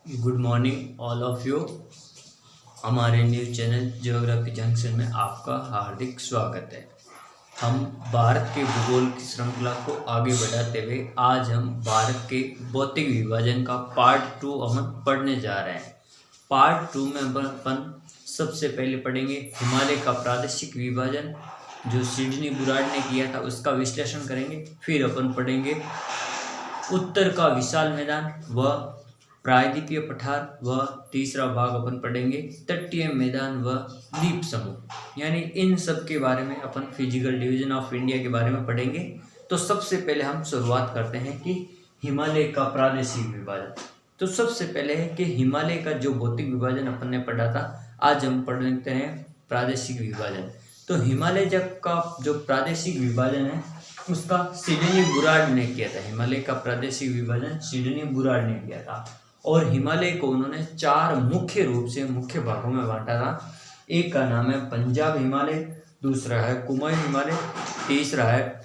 Good morning all of you. हमारे news channel geography junction में आपका हार्दिक स्वागत है। हम भारत के भूगोल की श्रृंखला को आगे बढ़ाते हुए आज हम भारत के भौतिक विभाजन का पार्ट 2 हम पढ़ने जा रहे हैं। पार्ट 2 में अपन सबसे पहले पढ़ेंगे हिमालय का प्रादेशिक विभाजन, जो सिडनी बुराड ने किया था उसका विश्लेषण करेंगे। फिर अपन पढ़ेंगे उत्तर का विशाल मैदान व प्रायद्वीपीय पठार व तीसरा भाग अपन पढ़ेंगे तटीय मैदान व द्वीप समूह। यानी इन सब के बारे में अपन फिजिकल डिवीजन ऑफ इंडिया के बारे में पढ़ेंगे। तो सबसे पहले हम शुरुआत करते हैं कि हिमालय का प्रादेशिक विभाजन। तो सबसे पहले है कि हिमालय का जो भौतिक विभाजन अपन ने पढ़ा था, आज हम पढ़ लेते हैं प्रादेशिक विभाजन। तो हिमालय का जो प्रादेशिक विभाजन है उसका सिडनी बुराड ने किया था। हिमालय का प्रादेशिक विभाजन सिडनी बुराड ने किया था और हिमालय को उन्होंने 4 मुख्य रूप से मुख्य भागों में बांटा था। एक का नाम है पंजाब हिमालय, दूसरा है कुमाऊं हिमालय, तीसरा है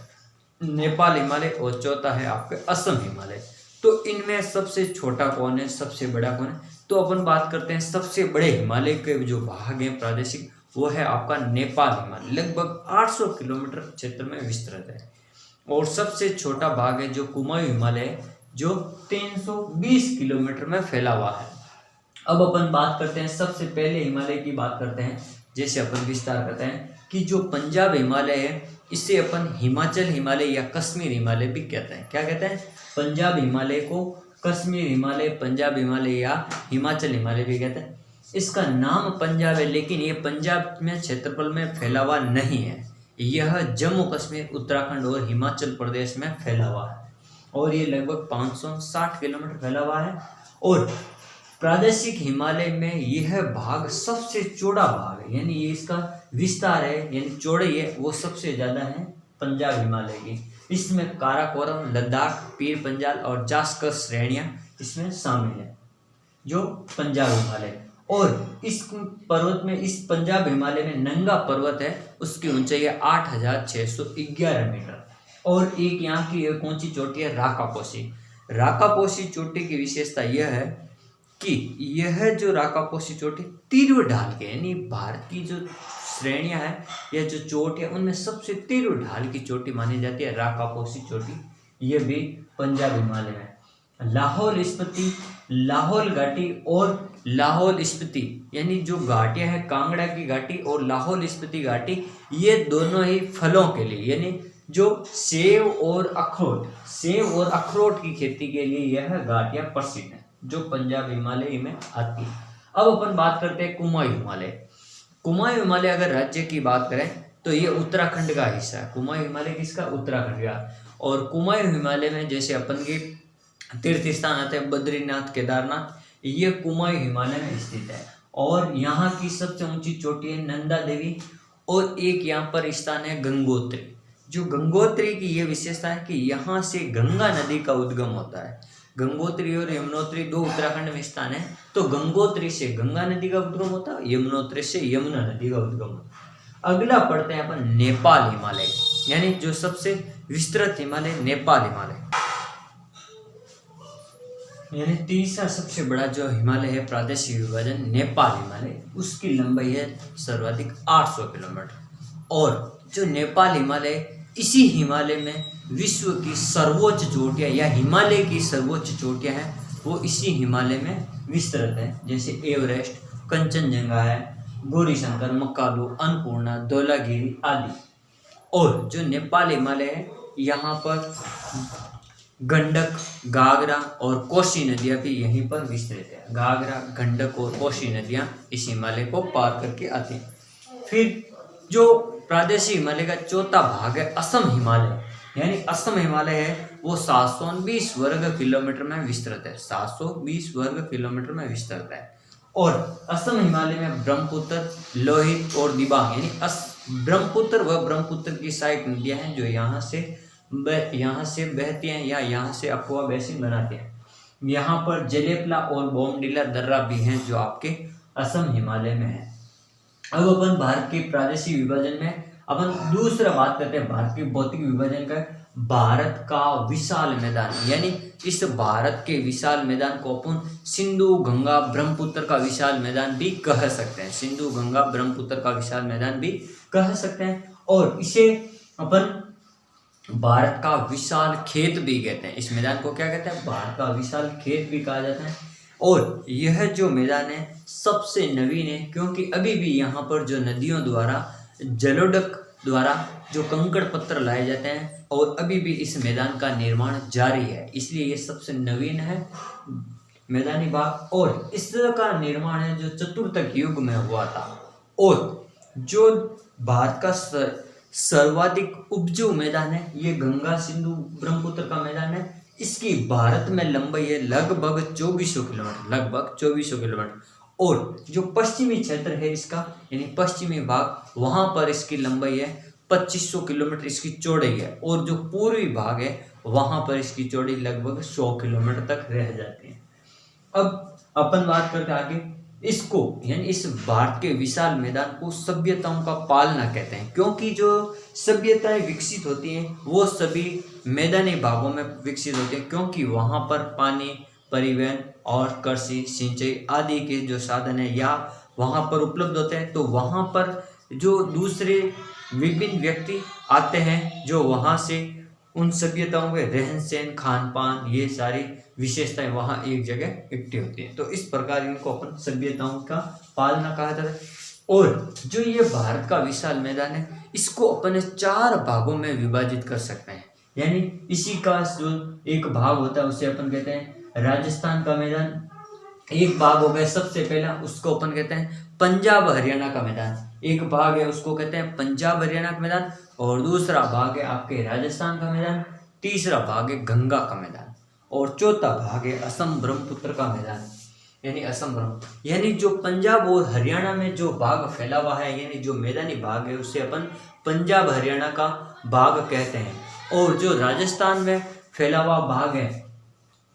नेपाल हिमालय और चौथा है आपके असम हिमालय। तो इनमें सबसे छोटा कौन है, सबसे बड़ा कौन है? तो अपन बात करते हैं सबसे बड़े हिमालय के जो भाग हैं प्रादेशिक, वो है आपका नेपाल हिमालय, लगभग 800 किलोमीटर क्षेत्र में विस्तृत है। और सबसे छोटा भाग है जो कुमाऊं हिमालय, जो 320 किलोमीटर में फैला हुआ है। अब अपन बात करते हैं सबसे पहले हिमालय की बात करते हैं। जैसे अपन विस्तार करते हैं कि जो पंजाब हिमालय है इसे अपन हिमाचल हिमालय या कश्मीर हिमालय भी कहते हैं। क्या कहते हैं? पंजाब हिमालय को कश्मीर हिमालय, पंजाब हिमालय या हिमाचल हिमालय भी कहते हैं। इसका नाम पंजाब है, लेकिन ये पंजाब में क्षेत्रफल में फैला हुआ नहीं है। यह जम्मू कश्मीर, उत्तराखंड और हिमाचल प्रदेश में फैला हुआ है और ये लगभग 560 किलोमीटर फैला हुआ है। और प्रादेशिक हिमालय में यह भाग सबसे चौड़ा भाग है, यानी ये इसका विस्तार है यानी चौड़ाई है वो सबसे ज़्यादा है पंजाब हिमालय की। इसमें काराकोरम, लद्दाख, पीर पंजाल और जास्कर श्रेणियाँ इसमें शामिल है जो पंजाब हिमालय। और इस पर्वत में, इस पंजाब हिमालय में नंगा पर्वत है, उसकी ऊंचाई है 8611 मीटर। और एक यहाँ की एक ऊंची चोटी है राकापोशी। राकापोशी चोटी की विशेषता यह है कि यह जो राकापोशी चोटी तीव्र ढाल के, यानी भारत की जो श्रेणियां हैं या जो चोटी है उनमें सबसे तीव्र ढाल की चोटी मानी जाती है राकापोशी चोटी। यह भी पंजाब हिमालय में। लाहौल स्पीति, लाहौल घाटी और लाहौल स्पीति यानी जो घाटियां हैं, कांगड़ा की घाटी और लाहौल स्पीति घाटी, ये दोनों ही फलों के लिए, यानी जो सेब और अखरोट की खेती के लिए यह घाटियां प्रसिद्ध हैं जो पंजाब हिमालय में आती है। अब अपन बात करते हैं कुमाऊं हिमालय। कुमाऊं हिमालय अगर राज्य की बात करें तो ये उत्तराखंड का हिस्सा है। कुमाऊं हिमालय किसका? उत्तराखंड का। और कुमाऊं हिमालय में जैसे अपन के तीर्थ स्थान आते हैं बद्रीनाथ, केदारनाथ, ये कुमाऊं हिमालय में स्थित है। और यहाँ की सबसे ऊंची चोटी है नंदा देवी और एक यहाँ पर स्थान है गंगोत्री। जो गंगोत्री की ये विशेषता है कि यहाँ से गंगा नदी का उद्गम होता है। गंगोत्री और यमुनोत्री 2 उत्तराखंड में स्थान है। तो गंगोत्री से गंगा नदी का उद्गम होता है, यमुनोत्री से यमुना नदी का उद्गम होता है। अगला पढ़ते हैं अपन नेपाल हिमालय, यानी जो सबसे विस्तृत हिमालय नेपाल हिमालय, यानी तीसरा सबसे बड़ा जो हिमालय है प्रादेशिक विभाजन नेपाल हिमालय, उसकी लंबाई है सर्वाधिक 800 किलोमीटर। और जो नेपाल हिमालय, इसी हिमालय में विश्व की सर्वोच्च चोटियाँ या हिमालय की सर्वोच्च चोटियाँ हैं वो इसी हिमालय में विस्तृत है। जैसे एवरेस्ट, कंचनजंगा है, गौरीशंकर, मकालू, अन्नपूर्णा, धौलागिरी आदि। और जो नेपाल हिमालय है यहाँ पर गंडक, घाघरा और कोसी नदियाँ भी यहीं पर विस्तृत है। घाघरा, गंडक और कोसी नदियाँ इस हिमालय को पार करके आती हैं। फिर जो प्रादेशिक हिमालय का चौथा भाग है असम हिमालय, यानी असम हिमालय है वो 720 वर्ग किलोमीटर में विस्तृत है। 720 वर्ग किलोमीटर में विस्तृत है। और असम हिमालय में ब्रह्मपुत्र, लोहित और दिबांग, यानी ब्रह्मपुत्र व ब्रह्मपुत्र की सहायक नदियां हैं जो यहाँ से बहती हैं या यहाँ से अफवाह बेसिन बनाते हैं। यहाँ पर जलेपला और बोमडिला दर्रा भी हैं जो आपके असम हिमालय में है। अब अपन भारत के प्रादेशिक विभाजन में अपन दूसरा बात करते हैं भारत के भौतिक विभाजन का। भारत का विशाल मैदान, यानी इस भारत के विशाल मैदान को अपन सिंधु गंगा ब्रह्मपुत्र का विशाल मैदान भी कह सकते हैं। सिंधु गंगा ब्रह्मपुत्र का विशाल मैदान भी कह सकते हैं। और इसे अपन भारत का विशाल खेत भी कहते हैं। इस मैदान को क्या कहते हैं? भारत का विशाल खेत भी कहा जाता है। और यह जो मैदान है सबसे नवीन है, क्योंकि अभी भी यहाँ पर जो नदियों द्वारा जलोढ़ द्वारा जो कंकड़ पत्थर लाए जाते हैं और अभी भी इस मैदान का निर्माण जारी है, इसलिए ये सबसे नवीन है मैदानी भाग। और इसका निर्माण है जो चतुर्थक युग में हुआ था। और जो भारत का सर्वाधिक उपजाऊ मैदान है ये गंगा सिंधु ब्रह्मपुत्र का मैदान है। इसकी भारत में लंबाई है लगभग 2400 किलोमीटर। और जो पश्चिमी क्षेत्र है इसका, यानी पश्चिमी भाग, वहां पर इसकी लंबाई है 2500 किलोमीटर इसकी चौड़ाई है। और जो पूर्वी भाग है वहां पर इसकी चौड़ाई लगभग 100 किलोमीटर तक रह जाती है। अब अपन बात करते हैं आगे। इसको यानी इस भारत के विशाल मैदान को सभ्यताओं का पालना कहते हैं, क्योंकि जो सभ्यताएं विकसित होती हैं वो सभी मैदानी भागों में विकसित होती हैं, क्योंकि वहां पर पानी, परिवहन और कृषि, सिंचाई आदि के जो साधन है या वहां पर उपलब्ध होते हैं। तो वहां पर जो दूसरे विभिन्न व्यक्ति आते हैं जो वहां से उन सभ्यताओं के रहन सहन, खान पान, ये सारी विशेषताएं वहां एक जगह इकट्ठी होती हैं। तो इस प्रकार इनको अपन सभ्यताओं का पालना कहा जाता है। और जो ये भारत का विशाल मैदान है इसको अपन 4 भागों में विभाजित कर सकते हैं। यानी इसी का जो एक भाग होता है उसे अपन कहते हैं राजस्थान का मैदान। एक भाग हो गया सबसे पहला, उसको अपन कहते हैं पंजाब हरियाणा का मैदान। एक भाग है उसको कहते हैं पंजाब हरियाणा का मैदान। और दूसरा भाग है आपके राजस्थान का मैदान। तीसरा भाग है गंगा का मैदान। और चौथा भाग है असम ब्रह्मपुत्र का मैदान, यानी असम ब्रह्म। यानी जो पंजाब और हरियाणा में जो भाग फैला हुआ है, यानी जो मैदानी भाग है, उसे अपन पंजाब हरियाणा का भाग कहते हैं। और जो राजस्थान में फैला हुआ भाग है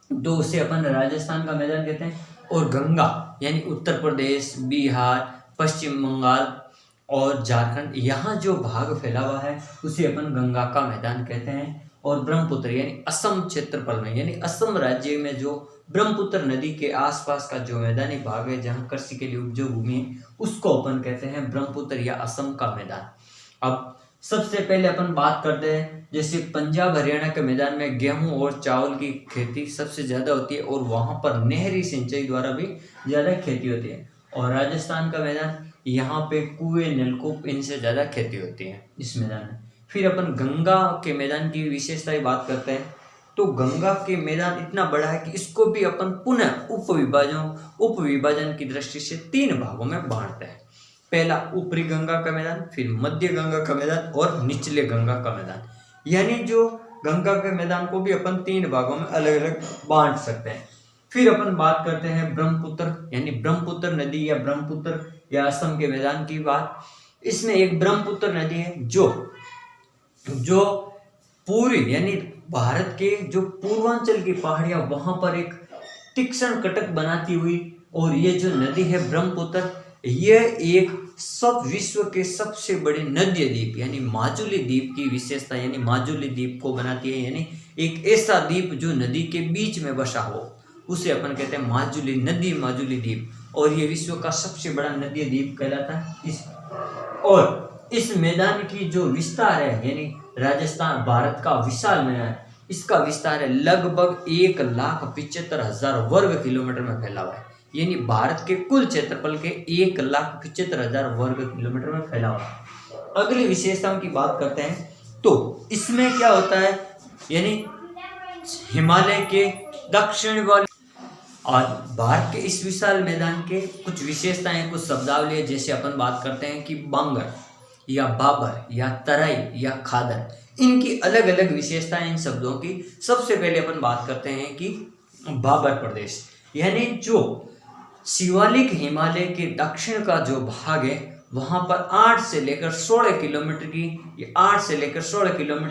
तो उसे अपन राजस्थान का मैदान कहते हैं। और गंगा यानी उत्तर प्रदेश, बिहार, पश्चिम बंगाल और झारखंड, यहाँ जो भाग फैला हुआ है उसे अपन गंगा का मैदान कहते हैं। और ब्रह्मपुत्र यानी असम क्षेत्रफल में, यानी असम राज्य में जो ब्रह्मपुत्र नदी के आसपास का जो मैदानी भाग है जहाँ कृषि के लिए उपजाऊ भूमि है, उसको अपन कहते हैं ब्रह्मपुत्र या असम का मैदान। अब सबसे पहले अपन बात करते हैं, जैसे पंजाब हरियाणा के मैदान में गेहूं और चावल की खेती सबसे ज्यादा होती है और वहां पर नहरी सिंचाई द्वारा भी ज्यादा खेती होती है। और राजस्थान का मैदान, यहाँ पे कुएं, नलकूप, इनसे ज्यादा खेती होती है इस मैदान में। फिर अपन गंगा के मैदान की विशेषताएं बात करते हैं, तो गंगा के मैदान इतना बड़ा है कि इसको भी अपन पुनः उपविभाजन की दृष्टि से 3 भागों में बांटते हैं। पहला ऊपरी गंगा का मैदान, फिर मध्य गंगा का मैदान और निचले गंगा का मैदान। यानी जो गंगा के मैदान को भी अपन 3 भागों में अलग अलग बांट सकते हैं। फिर अपन बात करते हैं ब्रह्मपुत्र, यानी ब्रह्मपुत्र नदी या ब्रह्मपुत्र या असम के मैदान की बात। इसमें एक ब्रह्मपुत्र नदी है जो पूर्वी यानी भारत के जो पूर्वांचल की पहाड़ियां, वहां पर एक तीक्ष्ण कटक बनाती हुई, और ये जो नदी है ब्रह्मपुत्र, यह एक विश्व के सबसे बड़े नदीय द्वीप यानी माजुली द्वीप की विशेषता, यानी माजुली द्वीप को बनाती है। यानी एक ऐसा द्वीप जो नदी के बीच में बसा हो, उसे अपन कहते हैं माजुली द्वीप। और ये विश्व का सबसे बड़ा नदीय द्वीप कहलाता है। और इस मैदान की जो विस्तार है, यानी राजस्थान भारत का विशाल मैदान, इसका विस्तार है लगभग 1,75,000 वर्ग किलोमीटर में फैला हुआ है। यानी भारत के कुल क्षेत्रफल के 1,75,000 वर्ग किलोमीटर में फैला हुआ है। अगली विशेषताओं की बात करते हैं, तो इसमें क्या होता है, यानी हिमालय के दक्षिण वाले और भारत के इस विशाल मैदान के कुछ विशेषताएं, कुछ शब्दावली, जैसे अपन बात करते हैं कि बांगर या बाबर या तराई या खादर, इनकी अलग अलग विशेषताएं इन शब्दों की। सबसे पहले अपन बात करते हैं कि बाबर प्रदेश, यानी जो शिवालिक हिमालय के दक्षिण का जो भाग है, वहां पर 8 से लेकर 16 किलोमीटर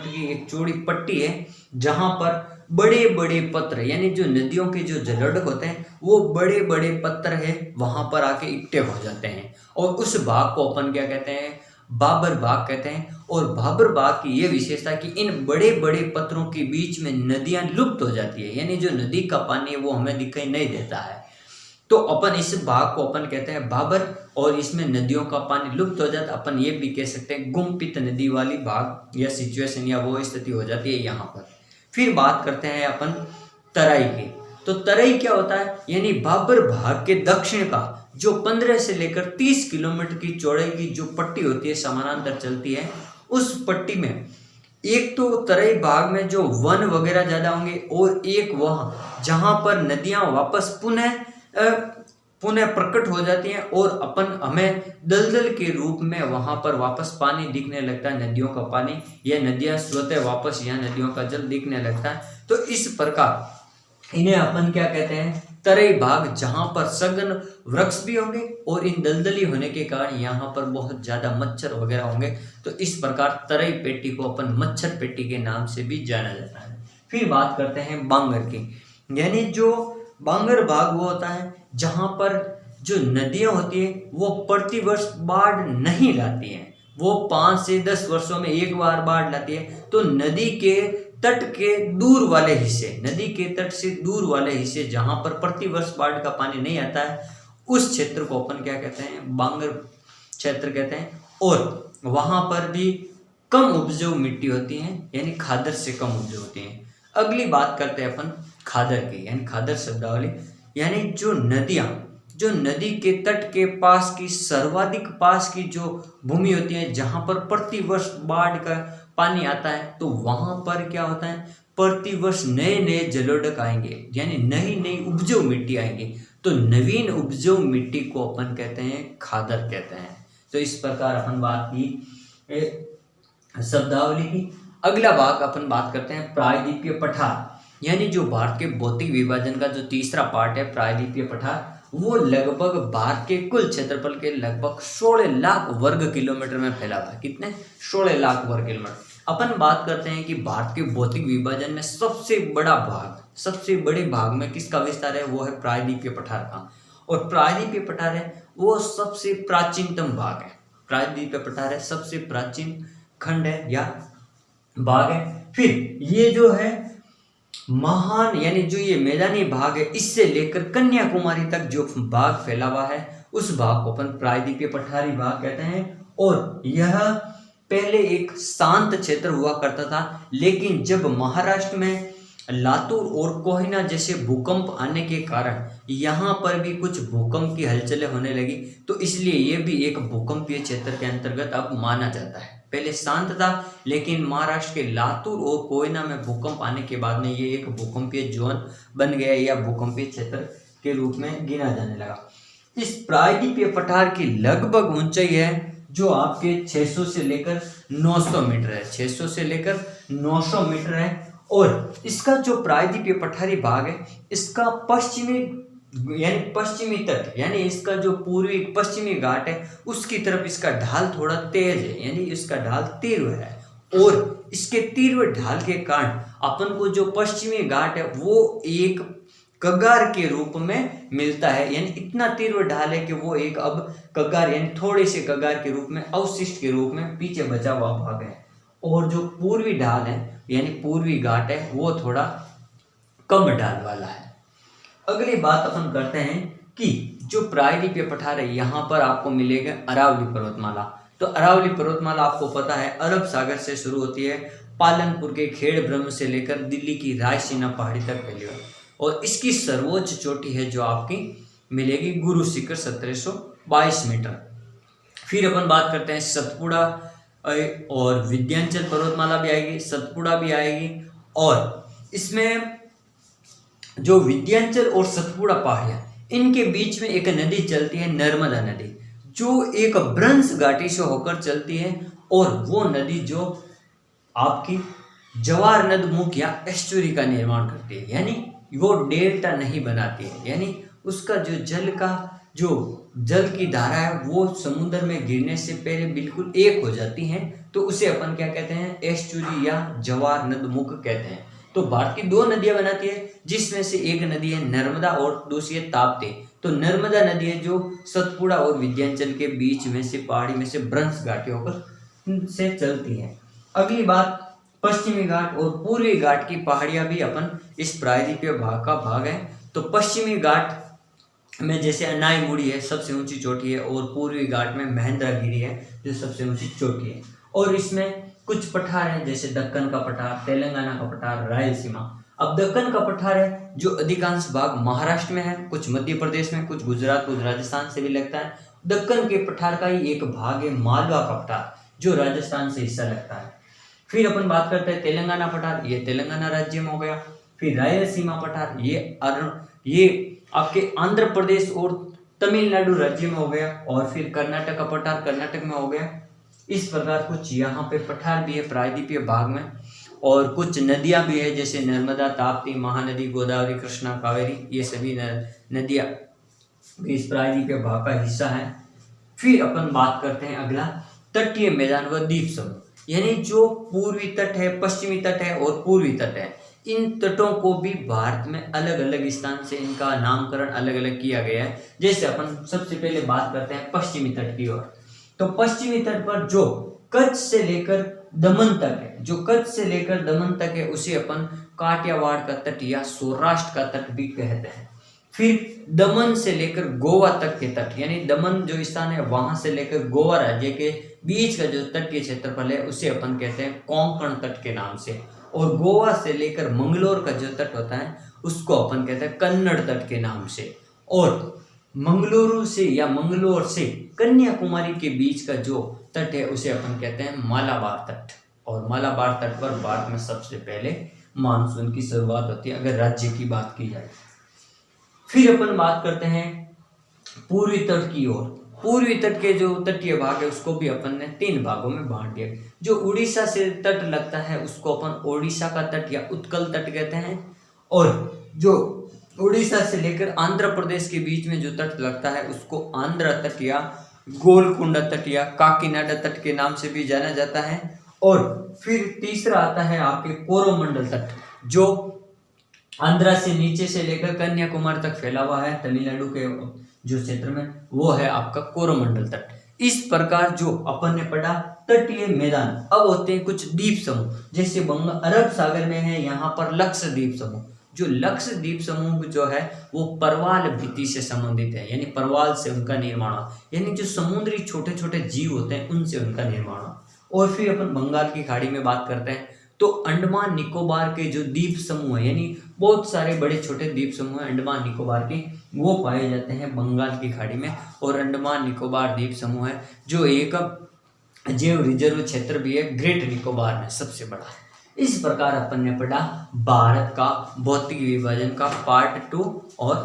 की एक चौड़ी पट्टी है, जहां पर बड़े बड़े पत्थर, यानी जो नदियों के जो जलोढ़ होते हैं वो बड़े बड़े पत्थर है, वहां पर आके इकट्ठे हो जाते हैं। और उस भाग को अपन क्या कहते हैं, बाबर बाग कहते हैं। और बाबर बाग की ये विशेषता कि इन बड़े बड़े पत्थरों के बीच में नदियां लुप्त हो जाती है, यानी जो नदी का पानी है वो हमें दिखाई नहीं देता है। तो अपन इस बाग को अपन कहते हैं बाबर, और इसमें नदियों का पानी लुप्त हो जाता है। अपन ये भी कह सकते हैं गुम्फित नदी वाली बाग या सिचुएशन या वो स्थिति हो जाती है यहाँ पर। फिर बात करते हैं अपन तराई की। तो तराई क्या होता है, यानी बाबर बाग के दक्षिण का जो 15 से लेकर 30 किलोमीटर की चौड़ाई की जो पट्टी होती है समानांतर चलती है, उस पट्टी में एक तो तराई बाग में जो वन वगैरह ज्यादा होंगे, और एक वह जहां पर नदियां वापस पुनः प्रकट हो जाती हैं, और अपन हमें दलदल के रूप में वहां पर वापस पानी दिखने लगता है, नदियों का पानी या नदियां स्वतः वापस यहाँ नदियों का जल दिखने लगता है। तो इस प्रकार इन्हें अपन क्या कहते हैं, तराई बाग, जहां पर सघन वृक्ष भी होंगे और इन दलदली होने के कारण यहाँ पर बहुत ज्यादा मच्छर वगैरह होंगे। तो इस प्रकार तराई पेटी को अपन मच्छर पेटी के नाम से भी जाना जाता है। फिर बात करते हैं बांगर की, यानी जो बांगर बाग वो होता है जहां पर जो नदियां होती है वो प्रतिवर्ष बाढ़ नहीं लाती हैं, वो 5 से 10 वर्षों में एक बार बाढ़ लाती है। तो नदी के तट के दूर वाले हिस्से, नदी के तट से दूर वाले हिस्से जहां पर प्रतिवर्ष बाढ़ का पानी नहीं आता है, उस क्षेत्र को अपन क्या कहते हैं, बांगर क्षेत्र कहते हैं। और वहां पर भी कम उपजाऊ मिट्टी होती है, यानी खादर से कम उपजाऊ होती है। अगली बात करते हैं अपन खादर की, यानी खादर शब्दावली, यानी जो नदियां, जो नदी के तट के पास की सर्वाधिक पास की जो भूमि होती है जहां पर प्रतिवर्ष बाढ़ का पानी आता है, तो वहां पर क्या होता है, प्रतिवर्ष नए नए जलोढ़ आएंगे, यानी नई नई उपजाऊ मिट्टी आएंगी। तो नवीन उपजाऊ मिट्टी को अपन कहते हैं खादर कहते हैं। तो इस प्रकार अपन बात की शब्दावली की। अगला भाग अपन बात करते हैं प्रायद्वीपीय पठार, यानी जो भारत के भौतिक विभाजन का जो तीसरा पार्ट है प्रायद्वीपीय पठार, वो लगभग भारत के कुल क्षेत्रफल के लगभग 16 लाख वर्ग किलोमीटर में फैला हुआ है। कितने? 16 लाख वर्ग किलोमीटर। अपन बात करते हैं कि भारत के भौतिक विभाजन में सबसे बड़ा भाग, सबसे बड़े भाग में किसका विस्तार है, वो है प्रायद्वीपीय पठार का। और प्रायद्वीपीय पठार है वो सबसे प्राचीनतम भाग है, प्रायद्वीपीय पठार है सबसे प्राचीन खंड है या भाग है। फिर ये जो है महान, यानी जो ये मैदानी भाग है, इससे लेकर कन्याकुमारी तक जो भाग फैला हुआ है, उस भाग को अपन प्रायद्वीपीय पठारी भाग कहते हैं। और यह पहले एक शांत क्षेत्र हुआ करता था, लेकिन जब महाराष्ट्र में लातूर और कोहिना जैसे भूकंप आने के कारण यहाँ पर भी कुछ भूकंप की हलचलें होने लगी, तो इसलिए ये भी एक भूकंपीय क्षेत्र के अंतर्गत अब माना जाता है। पहले शांत था, लेकिन महाराष्ट्र के लातूर और कोयना में भूकंप आने के बाद में ये एक भूकंपीय जोन बन गया या भूकंपीय क्षेत्र के रूप में गिना जाने लगा। इस प्रायद्वीपीय पठार की लगभग ऊंचाई है जो आपके 600 से लेकर 900 मीटर है, 600 से लेकर 900 मीटर है। और इसका जो प्रायद्वीपीय पठारी भाग है, इसका पश्चिमी तट, यानी इसका जो पूर्वी पश्चिमी घाट है, उसकी तरफ इसका ढाल थोड़ा तेज है, यानी इसका ढाल तीव्र है। और इसके तीव्र ढाल के कारण अपन को जो पश्चिमी घाट है वो एक कगार के रूप में मिलता है, यानी इतना तीव्र ढाल है कि वो एक अब कगार, यानी थोड़े से कगार के रूप में, अवशिष्ट के रूप में पीछे बचा हुआ भाग है। और जो पूर्वी ढाल है, यानी पूर्वी घाट है, वो थोड़ा कम ढाल वाला है। अगली बात अपन करते हैं कि जो प्रायद्वीपीय पठार है, यहाँ पर आपको मिलेगा अरावली पर्वतमाला। तो अरावली पर्वतमाला आपको पता है अरब सागर से शुरू होती है, पालनपुर के खेड़ ब्रह्म से लेकर दिल्ली की रायसीना पहाड़ी तक फैली हुई, और इसकी सर्वोच्च चोटी है जो आपकी मिलेगी गुरु शिखर 1722 मीटर। फिर अपन बात करते हैं सतपुड़ा और विंध्याचल पर्वतमाला भी आएगी, सतपुड़ा भी आएगी। और इसमें जो विंध्याचल और सतपुड़ा पहाड़ियाँ, इनके बीच में एक नदी चलती है, नर्मदा नदी, जो एक भ्रंश घाटी से होकर चलती है। और वो नदी जो आपकी जवार नद मुख या एस्चुरी का निर्माण करती है, यानी वो डेल्टा नहीं बनाती है, यानी उसका जो जल की धारा है वो समुद्र में गिरने से पहले बिल्कुल एक हो जाती है। तो उसे अपन क्या कहते हैं, एस्चुरी या जवार नद मुख कहते हैं। तो भारत की 2 नदियां बनाती है, जिसमें से एक नदी है नर्मदा और दूसरी है ताप्ती। तो नर्मदा नदी है जो सतपुड़ा और विंध्याचल के बीच में से पहाड़ी में से भ्रंश घाटी होकर से चलती है। अगली बात, पश्चिमी घाट और पूर्वी घाट की पहाड़ियां भी अपन इस प्रायद्वीपीय भाग का भाग है। तो पश्चिमी घाट में जैसे अनाईमुड़ी है सबसे ऊंची चोटी है, और पूर्वी घाट में महेंद्रगिरी है जो सबसे ऊंची चोटी है। और इसमें कुछ पठार है जैसे दक्कन का पठार, तेलंगाना का पठार, रायलसीमा। अब दक्कन का पठार है जो अधिकांश भाग महाराष्ट्र में है, कुछ मध्य प्रदेश में, कुछ गुजरात, कुछ राजस्थान से भी लगता है। दक्कन के पठार का ही एक भाग है मालवा का पठार जो राजस्थान से हिस्सा लगता है। फिर अपन बात करते हैं तेलंगाना पठार, ये तेलंगाना राज्य में हो गया। फिर रायलसीमा पठार, ये आपके आंध्र प्रदेश और तमिलनाडु राज्य में हो गया। और फिर कर्नाटक का पठार कर्नाटक में हो गया। इस प्रकार कुछ यहाँ पे पठार भी है प्रायद्वीपीय भाग में, और कुछ नदियां भी है जैसे नर्मदा, ताप्ती, महानदी, गोदावरी, कृष्णा, कावेरी, ये सभी नदियां भी इस प्रायद्वीपीय भाग का हिस्सा है। फिर अपन बात करते हैं अगला, तटीय मैदान व द्वीप समूह, यानी जो पूर्वी तट है, पश्चिमी तट है और पूर्वी तट है, इन तटों को भी भारत में अलग अलग स्थान से इनका नामकरण अलग अलग किया गया है। जैसे अपन सबसे पहले बात करते हैं पश्चिमी तट की ओर। तो पश्चिमी तट पर जो कच्छ से लेकर दमन तक है, जो कच्छ से लेकर दमन तक है, उसे अपन काठियावाड़ का तट या सौराष्ट्र का तट भी कहते हैं। फिर दमन से लेकर गोवा तक के तट, यानी दमन जो स्थान है वहां से लेकर गोवा राज्य के बीच का जो तटीय क्षेत्रफल है उसे अपन कहते हैं कोंकण तट के नाम से। और गोवा से लेकर मंगलोर का जो तट होता है उसको अपन कहते हैं कन्नड़ तट के नाम से। और मंगलुरु से या मंगलोर से कन्याकुमारी के बीच का जो तट है उसे अपन कहते हैं मालाबार तट। और मालाबार तट पर भारत में सबसे पहले मानसून की शुरुआत होती है अगर राज्य की बात की जाए। फिर अपन बात करते हैं पूर्वी तट की ओर। पूर्वी तट के जो तटीय भाग है उसको भी अपन ने 3 भागों में बांट दिया। जो उड़ीसा से तट लगता है उसको अपन ओडिशा का तट या उत्कल तट कहते हैं। और जो उड़ीसा से लेकर आंध्र प्रदेश के बीच में जो तट लगता है उसको आंध्र तट या गोलकुंडा तट या काकीनाडा तट के नाम से भी जाना जाता है। और फिर तीसरा आता है आपके कोरोमंडल तट, जो आंध्रा से नीचे से लेकर कन्याकुमारी तक फैला हुआ है तमिलनाडु के जो क्षेत्र में, वो है आपका कोरोमंडल तट। इस प्रकार जो अपन ने पढ़ा तटीय मैदान। अब होते हैं कुछ द्वीप समूह, जैसे अरब सागर में है यहाँ पर लक्षद्वीप समूह। जो लक्षद्वीप समूह जो है वो परवाल भित्ति से संबंधित है, यानी परवाल से उनका निर्माण, यानी जो समुद्री छोटे छोटे जीव होते हैं उनसे उनका निर्माण। और फिर अपन बंगाल की खाड़ी में बात करते हैं तो अंडमान निकोबार के जो द्वीप समूह है, यानी बहुत सारे बड़े छोटे द्वीप समूह हैं अंडमान निकोबार के, वो पाए जाते हैं बंगाल की खाड़ी में। और अंडमान निकोबार द्वीप समूह है जो एक जैव रिजर्व क्षेत्र भी है ग्रेट निकोबार में सबसे बड़ा है। इस प्रकार अपन ने पढ़ा भारत का भौतिक विभाजन का पार्ट 2 और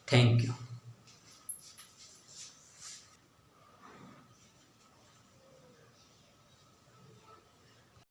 थैंक यू।